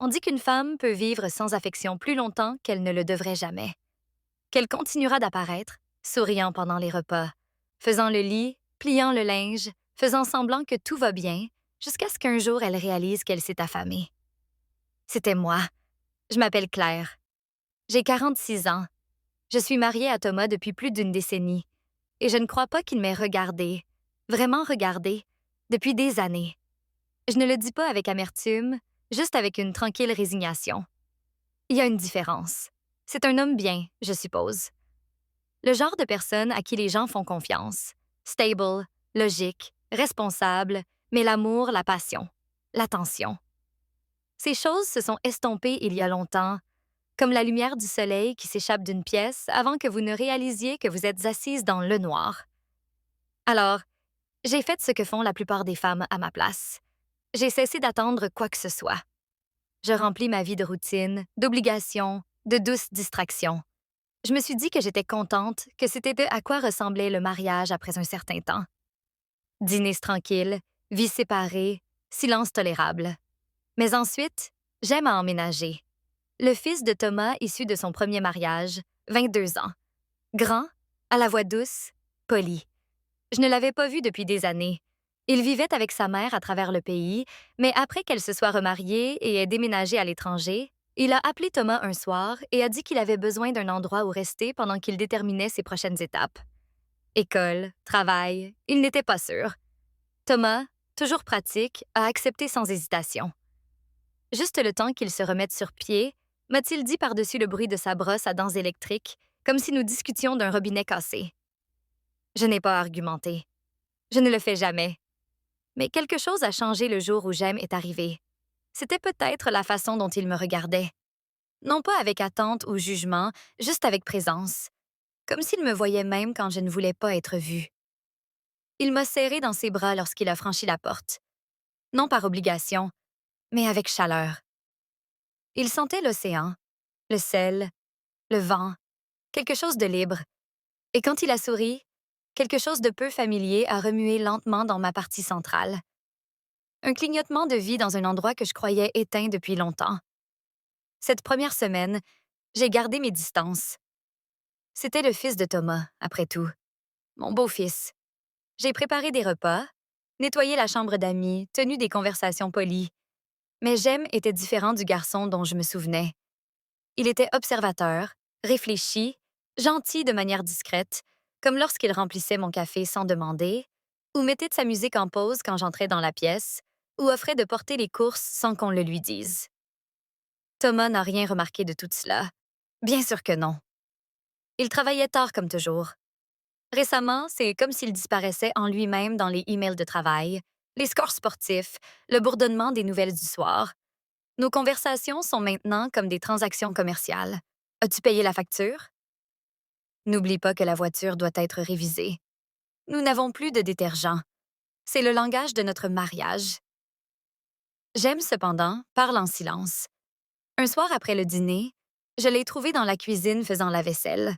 On dit qu'une femme peut vivre sans affection plus longtemps qu'elle ne le devrait jamais. Qu'elle continuera d'apparaître, souriant pendant les repas, faisant le lit, pliant le linge, faisant semblant que tout va bien, jusqu'à ce qu'un jour elle réalise qu'elle s'est affamée. C'était moi. Je m'appelle Claire. J'ai 46 ans. Je suis mariée à Thomas depuis plus d'une décennie. Et je ne crois pas qu'il m'ait regardée, vraiment regardée, depuis des années. Je ne le dis pas avec amertume, juste avec une tranquille résignation. Il y a une différence. C'est un homme bien, je suppose. Le genre de personne à qui les gens font confiance. Stable, logique, responsable, mais l'amour, la passion, l'attention. Ces choses se sont estompées il y a longtemps, comme la lumière du soleil qui s'échappe d'une pièce avant que vous ne réalisiez que vous êtes assise dans le noir. Alors, j'ai fait ce que font la plupart des femmes à ma place. J'ai cessé d'attendre quoi que ce soit. Je remplis ma vie de routine, d'obligations, de douces distractions. Je me suis dit que j'étais contente, que c'était à quoi ressemblait le mariage après un certain temps. Dîners tranquilles, vie séparée, silence tolérable. Mais ensuite, j'aime à emménager. Le fils de Thomas issu de son premier mariage, 22 ans. Grand, à la voix douce, poli. Je ne l'avais pas vu depuis des années. Il vivait avec sa mère à travers le pays, mais après qu'elle se soit remariée et ait déménagé à l'étranger, il a appelé Thomas un soir et a dit qu'il avait besoin d'un endroit où rester pendant qu'il déterminait ses prochaines étapes. École, travail, il n'était pas sûr. Thomas, toujours pratique, a accepté sans hésitation. Juste le temps qu'il se remette sur pied, m'a-t-il dit par-dessus le bruit de sa brosse à dents électriques, comme si nous discutions d'un robinet cassé. Je n'ai pas argumenté. Je ne le fais jamais. Mais quelque chose a changé le jour où J'aime est arrivé. C'était peut-être la façon dont il me regardait. Non pas avec attente ou jugement, juste avec présence. Comme s'il me voyait même quand je ne voulais pas être vue. Il m'a serré dans ses bras lorsqu'il a franchi la porte. Non par obligation, mais avec chaleur. Il sentait l'océan, le sel, le vent, quelque chose de libre. Et quand il a souri, quelque chose de peu familier a remué lentement dans ma partie centrale. Un clignotement de vie dans un endroit que je croyais éteint depuis longtemps. Cette première semaine, j'ai gardé mes distances. C'était le fils de Thomas, après tout. Mon beau-fils. J'ai préparé des repas, nettoyé la chambre d'amis, tenu des conversations polies. Mais J'aime était différent du garçon dont je me souvenais. Il était observateur, réfléchi, gentil de manière discrète, comme lorsqu'il remplissait mon café sans demander, ou mettait de sa musique en pause quand j'entrais dans la pièce, ou offrait de porter les courses sans qu'on le lui dise. Thomas n'a rien remarqué de tout cela. Bien sûr que non. Il travaillait tard comme toujours. Récemment, c'est comme s'il disparaissait en lui-même dans les emails de travail, les scores sportifs, le bourdonnement des nouvelles du soir. Nos conversations sont maintenant comme des transactions commerciales. As-tu payé la facture? N'oublie pas que la voiture doit être révisée. Nous n'avons plus de détergent. C'est le langage de notre mariage. J'aime cependant parle en silence. Un soir après le dîner, je l'ai trouvé dans la cuisine faisant la vaisselle.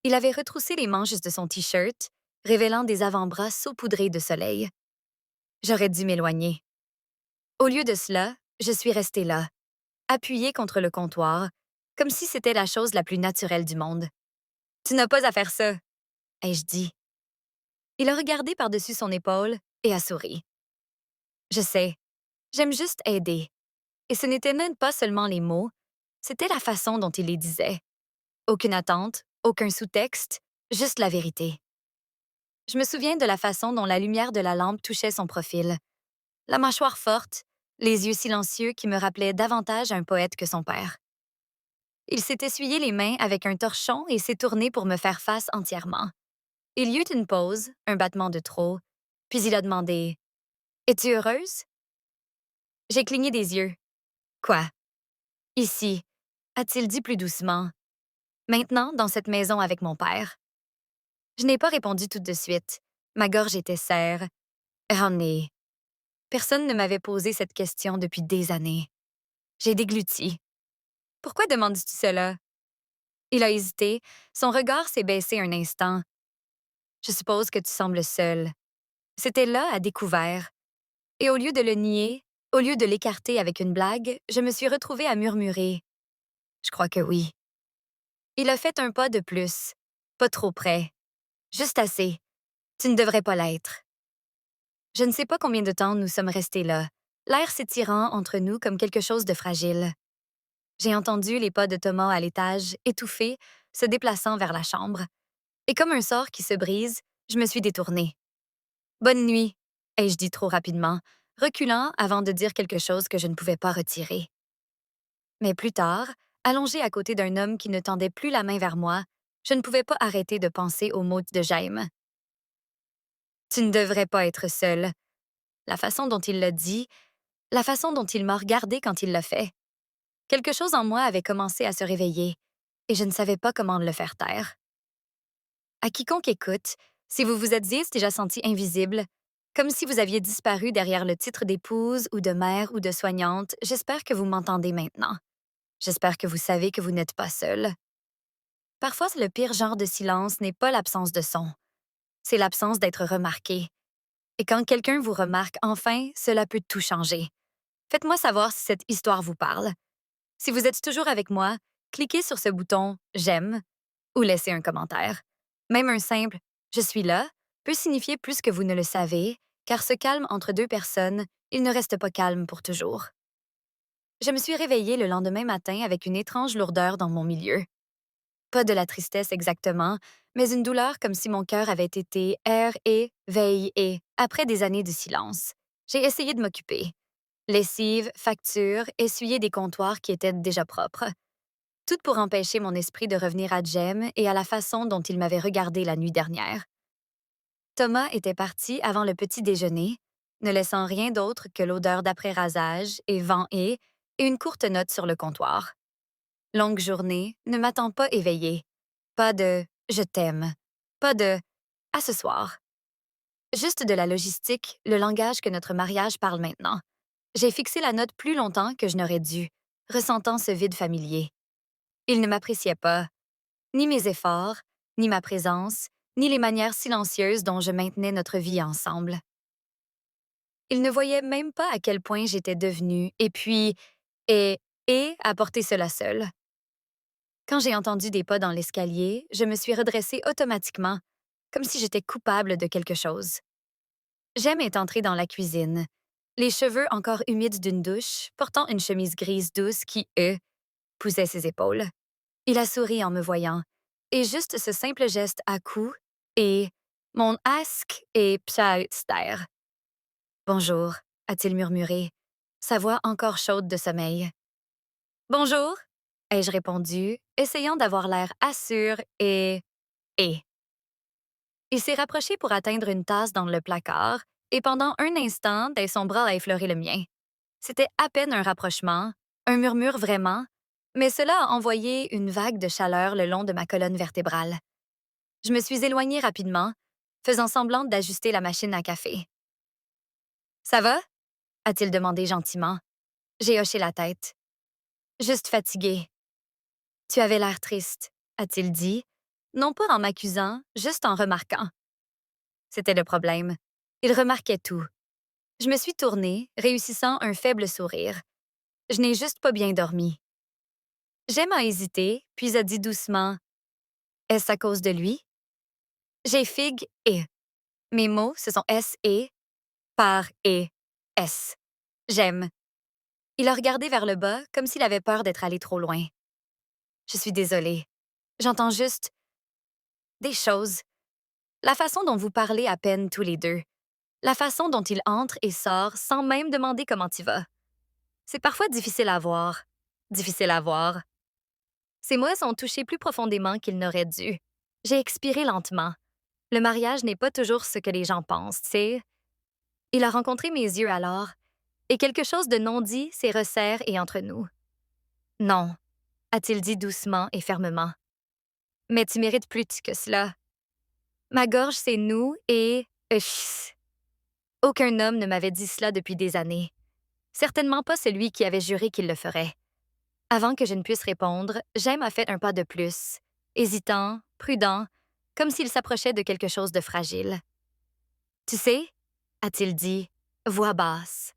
Il avait retroussé les manches de son T-shirt, révélant des avant-bras saupoudrés de soleil. J'aurais dû m'éloigner. Au lieu de cela, je suis restée là, appuyée contre le comptoir, comme si c'était la chose la plus naturelle du monde. « Tu n'as pas à faire ça, » ai-je dit. Il a regardé par-dessus son épaule et a souri. Je sais, j'aime juste aider. Et ce n'était même pas seulement les mots, c'était la façon dont il les disait. Aucune attente, aucun sous-texte, juste la vérité. Je me souviens de la façon dont la lumière de la lampe touchait son profil. La mâchoire forte, les yeux silencieux qui me rappelaient davantage un poète que son père. Il s'est essuyé les mains avec un torchon et s'est tourné pour me faire face entièrement. Il y eut une pause, un battement de trop, puis il a demandé « Es-tu heureuse? » J'ai cligné des yeux. « Quoi? » « Ici, » a-t-il dit plus doucement. « Maintenant, dans cette maison avec mon père. » Je n'ai pas répondu tout de suite. Ma gorge était serre. J'en ai. Personne ne m'avait posé cette question depuis des années. J'ai dégluti. « Pourquoi demandes-tu cela? » Il a hésité. Son regard s'est baissé un instant. « Je suppose que tu sembles seule. » C'était là, à découvert. Et au lieu de le nier, Au lieu de l'écarter avec une blague, je me suis retrouvée à murmurer. Je crois que oui. Il a fait un pas de plus. Pas trop près. Juste assez. Tu ne devrais pas l'être. Je ne sais pas combien de temps nous sommes restés là, l'air s'étirant entre nous comme quelque chose de fragile. J'ai entendu les pas de Thomas à l'étage, étouffés, se déplaçant vers la chambre. Et comme un sort qui se brise, je me suis détournée. Bonne nuit, ai-je dit trop rapidement, reculant avant de dire quelque chose que je ne pouvais pas retirer. Mais plus tard, allongée à côté d'un homme qui ne tendait plus la main vers moi, je ne pouvais pas arrêter de penser aux mots de Jaime. Tu ne devrais pas être seule. La façon dont il l'a dit, la façon dont il m'a regardée quand il l'a fait. Quelque chose en moi avait commencé à se réveiller, et je ne savais pas comment le faire taire. À quiconque écoute, si vous vous êtes déjà senti invisible, comme si vous aviez disparu derrière le titre d'épouse ou de mère ou de soignante, j'espère que vous m'entendez maintenant. J'espère que vous savez que vous n'êtes pas seul. Parfois, le pire genre de silence n'est pas l'absence de son. C'est l'absence d'être remarqué. Et quand quelqu'un vous remarque enfin, cela peut tout changer. Faites-moi savoir si cette histoire vous parle. Si vous êtes toujours avec moi, cliquez sur ce bouton « J'aime » ou laissez un commentaire. Même un simple « Je suis là » peut signifier plus que vous ne le savez, car ce calme entre deux personnes, il ne reste pas calme pour toujours. Je me suis réveillée le lendemain matin avec une étrange lourdeur dans mon milieu. Pas de la tristesse exactement, mais une douleur comme si mon cœur avait été veillé après des années de silence. J'ai essayé de m'occuper. Lessive, facture, essuyer des comptoirs qui étaient déjà propres. Tout pour empêcher mon esprit de revenir à Jem et à la façon dont il m'avait regardé la nuit dernière. Thomas était parti avant le petit déjeuner, ne laissant rien d'autre que l'odeur d'après-rasage et vent-et une courte note sur le comptoir. Longue journée, ne m'attends pas éveillée. Pas de « je t'aime ». Pas de « à ce soir ». Juste de la logistique, le langage que notre mariage parle maintenant. J'ai fixé la note plus longtemps que je n'aurais dû, ressentant ce vide familier. Il ne m'appréciait pas, ni mes efforts, ni ma présence, ni les manières silencieuses dont je maintenais notre vie ensemble. Il ne voyait même pas à quel point j'étais devenue, et puis, et apporter cela seul. Quand j'ai entendu des pas dans l'escalier, je me suis redressée automatiquement, comme si j'étais coupable de quelque chose. Jem est entré dans la cuisine, les cheveux encore humides d'une douche, portant une chemise grise douce qui, poussait ses épaules. Il a souri en me voyant, et juste ce simple geste à coup, et mon ask et psautster. Bonjour, a-t-il murmuré, sa voix encore chaude de sommeil. Bonjour, ai-je répondu, essayant d'avoir l'air assure et. Il s'est rapproché pour atteindre une tasse dans le placard, et pendant un instant, son bras a effleuré le mien. C'était à peine un rapprochement, un murmure vraiment, mais cela a envoyé une vague de chaleur le long de ma colonne vertébrale. Je me suis éloignée rapidement, faisant semblant d'ajuster la machine à café. Ça va? A-t-il demandé gentiment. J'ai hoché la tête. Juste fatiguée. Tu avais l'air triste, a-t-il dit, non pas en m'accusant, juste en remarquant. C'était le problème. Il remarquait tout. Je me suis tournée, réussissant un faible sourire. Je n'ai juste pas bien dormi. Jem a hésité, puis a dit doucement « Est-ce à cause de lui? » J'ai figue et. Mes mots, ce sont S-E, par et, S. J'aime. Il a regardé vers le bas, comme s'il avait peur d'être allé trop loin. Je suis désolée. J'entends juste des choses. La façon dont vous parlez à peine tous les deux. La façon dont il entre et sort sans même demander comment tu vas. C'est parfois difficile à voir. Difficile à voir. Ces mots ont touché plus profondément qu'ils n'auraient dû. J'ai expiré lentement. Le mariage n'est pas toujours ce que les gens pensent, tu sais. Il a rencontré mes yeux alors, et quelque chose de non dit s'est resserré et entre nous. Non, a-t-il dit doucement et fermement. Mais tu mérites plus que cela. Ma gorge s'est noue et... Aucun homme ne m'avait dit cela depuis des années. Certainement pas celui qui avait juré qu'il le ferait. Avant que je ne puisse répondre, Jem a fait un pas de plus, hésitant, prudent, comme s'il s'approchait de quelque chose de fragile. Tu sais, a-t-il dit, voix basse,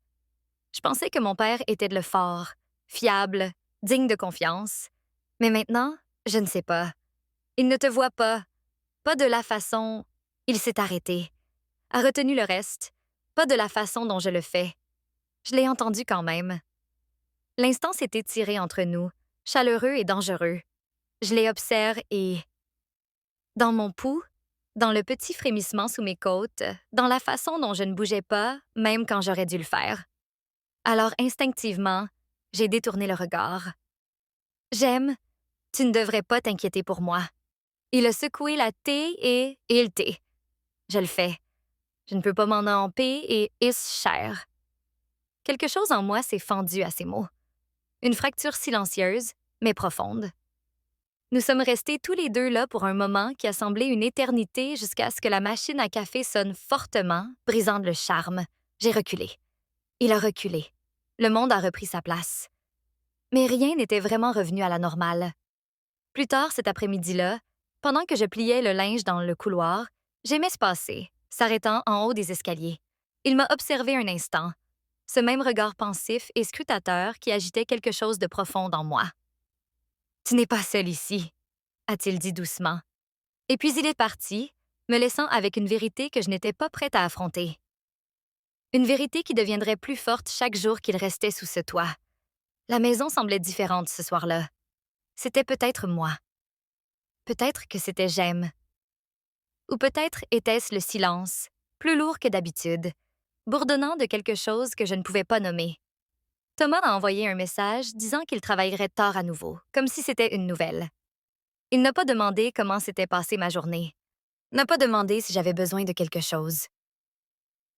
Je pensais que mon père était le fort, fiable, digne de confiance. Mais maintenant, je ne sais pas. Il ne te voit pas. Pas de la façon... Il s'est arrêté. A retenu le reste. Pas de la façon dont je le fais. Je l'ai entendu quand même. L'instant s'est étiré entre nous, chaleureux et dangereux. Je les observe et... Dans mon pouls, dans le petit frémissement sous mes côtes, dans la façon dont je ne bougeais pas, même quand j'aurais dû le faire. Alors instinctivement, j'ai détourné le regard. J'aime, tu ne devrais pas t'inquiéter pour moi. Il a secoué la thé et il thé. Je le fais. Je ne peux pas m'en emper et is cher. Quelque chose en moi s'est fendu à ces mots. Une fracture silencieuse, mais profonde. Nous sommes restés tous les deux là pour un moment qui a semblé une éternité jusqu'à ce que la machine à café sonne fortement, brisant le charme. J'ai reculé. Il a reculé. Le monde a repris sa place. Mais rien n'était vraiment revenu à la normale. Plus tard cet après-midi-là, pendant que je pliais le linge dans le couloir, j'aimais se passer, s'arrêtant en haut des escaliers. Il m'a observé un instant, ce même regard pensif et scrutateur qui agitait quelque chose de profond en moi. « Tu n'es pas seul ici », a-t-il dit doucement. Et puis il est parti, me laissant avec une vérité que je n'étais pas prête à affronter. Une vérité qui deviendrait plus forte chaque jour qu'il restait sous ce toit. La maison semblait différente ce soir-là. C'était peut-être moi. Peut-être que c'était j'aime. Ou peut-être était-ce le silence, plus lourd que d'habitude, bourdonnant de quelque chose que je ne pouvais pas nommer. Thomas a envoyé un message disant qu'il travaillerait tard à nouveau, comme si c'était une nouvelle. Il n'a pas demandé comment s'était passée ma journée. N'a pas demandé si j'avais besoin de quelque chose.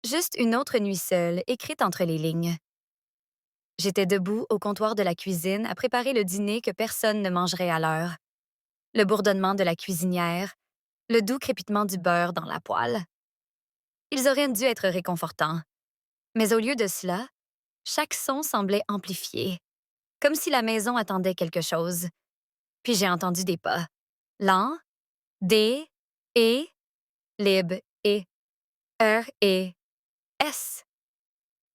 Juste une autre nuit seule, écrite entre les lignes. J'étais debout au comptoir de la cuisine à préparer le dîner que personne ne mangerait à l'heure. Le bourdonnement de la cuisinière, le doux crépitement du beurre dans la poêle. Ils auraient dû être réconfortants. Mais au lieu de cela, chaque son semblait amplifié, comme si la maison attendait quelque chose. Puis j'ai entendu des pas. Lents, D, E, lib, E, R, E, S.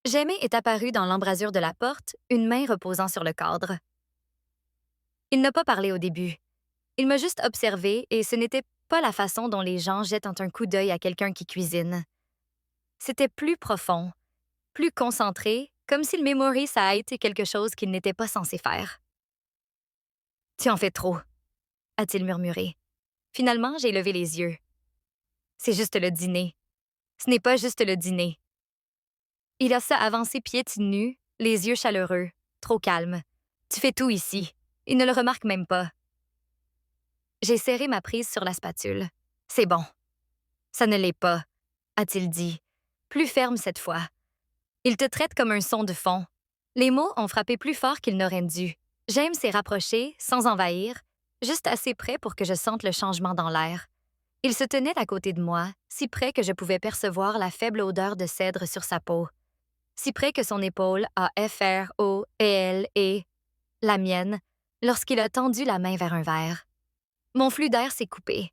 J'aimais est apparu dans l'embrasure de la porte, une main reposant sur le cadre. Il n'a pas parlé au début. Il m'a juste observé et ce n'était pas la façon dont les gens jettent un coup d'œil à quelqu'un qui cuisine. C'était plus profond, plus concentré, comme s'il mémorise a été quelque chose qu'il n'était pas censé faire. « Tu en fais trop », a-t-il murmuré. Finalement, j'ai levé les yeux. « C'est juste le dîner. Ce n'est pas juste le dîner. » Il a ça avancé pieds nus, les yeux chaleureux, trop calme. « Tu fais tout ici. » Il ne le remarque même pas. J'ai serré ma prise sur la spatule. « C'est bon. »« Ça ne l'est pas, » a-t-il dit, plus ferme cette fois. Il te traite comme un son de fond. Les mots ont frappé plus fort qu'ils n'auraient dû. J'aime s'est rapproché, sans envahir, juste assez près pour que je sente le changement dans l'air. Il se tenait à côté de moi, si près que je pouvais percevoir la faible odeur de cèdre sur sa peau. Si près que son épaule a F-R-O-E-L-E, la mienne, lorsqu'il a tendu la main vers un verre. Mon flux d'air s'est coupé.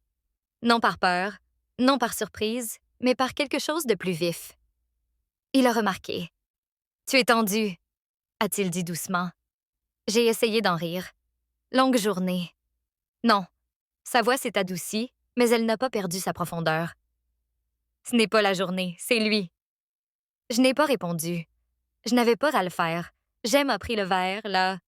Non par peur, non par surprise, mais par quelque chose de plus vif. Il a remarqué. « Tu es tendu, » a-t-il dit doucement. J'ai essayé d'en rire. Longue journée. Non, sa voix s'est adoucie, mais elle n'a pas perdu sa profondeur. Ce n'est pas la journée, c'est lui. Je n'ai pas répondu. Je n'avais pas à le faire. J'aime a pris le verre, là,